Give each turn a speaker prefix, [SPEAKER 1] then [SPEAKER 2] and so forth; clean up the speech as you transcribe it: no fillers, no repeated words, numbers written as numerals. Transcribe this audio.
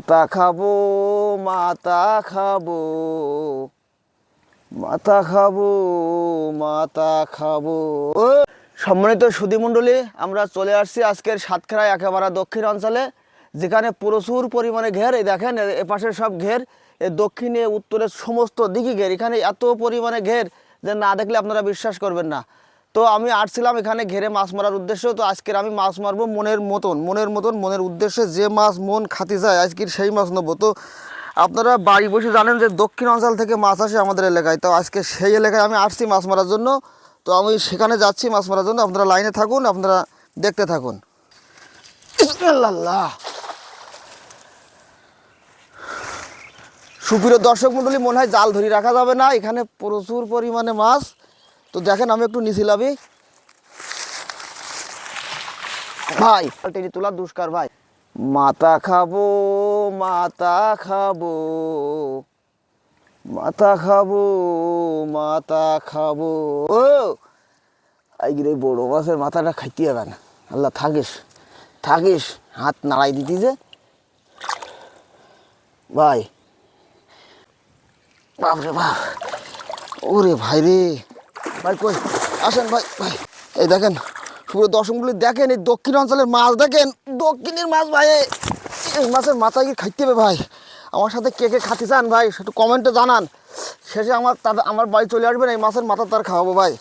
[SPEAKER 1] মাথা খাবো, মাথা খাবো, মাথা খাবো, মাথা খাবো। ও সম্মানিত সুধীমণ্ডলী, আমরা চলে আসছি আজকের সাতক্ষীরায় একেবারে দক্ষিণ অঞ্চলে, যেখানে প্রচুর পরিমাণে ঘের। এই দেখেন এপাশের সব ঘের, এ দক্ষিণে উত্তরের সমস্ত দিকে ঘের। এখানে এত পরিমাণে ঘের যে না দেখলে আপনারা বিশ্বাস করবেন না। তো আমি আসছিলাম এখানে ঘেরে মাছ মারার উদ্দেশ্য। তো আজকের আমি মাছ মারবো মনের মতন, মনের উদ্দেশ্যে। যে মাছ মন খাতে যায় আজকের সেই মাছ নেবো। তো আপনারা বাড়ি বসে জানেন যে দক্ষিণ অঞ্চল থেকে মাছ আসে আমাদের এলাকায়। তো আজকে সেই এলাকায় আমি আসছি মাছ মারার জন্য। তো আমি সেখানে যাচ্ছি মাছ মারার জন্য। আপনারা লাইনে থাকুন, আপনারা দেখতে থাকুন। আল্লাহ, সুপ্রিয় দর্শক মণ্ডলী, মনে হয় জাল ধরে রাখা যাবে না, এখানে প্রচুর পরিমাণে মাছ। তো দেখেন আমি একটু নিছিলামই ভাই, টেনে তোলা দুষ্কার ভাই। মাথা খাবো, মাথা খাবো, মাথা খাবো, মাথা খাবো। ও আইগিরে বড় মাছের মাথাটা খাইতে হবে না। আল্লাহ থাকিস থাকিস, হাত নাড়াই দিতি যে ভাই। বাপরে বাপ, ওরে ভাই রে ভাই, কই আসেন ভাই। ভাই এই দেখেন পুরো দর্শকগুলি দেখেন, এই দক্ষিণ অঞ্চলের মাছ দেখেন, দক্ষিণের মাছ ভাই। এই মাছের মাথা কি খাইতে হবে ভাই? আমার সাথে কে কে খাতে চান ভাই একটু কমেন্টে জানান। শেষে আমার বাড়ি চলে আসবেন, এই মাছের মাথা তার খাওয়াবো ভাই।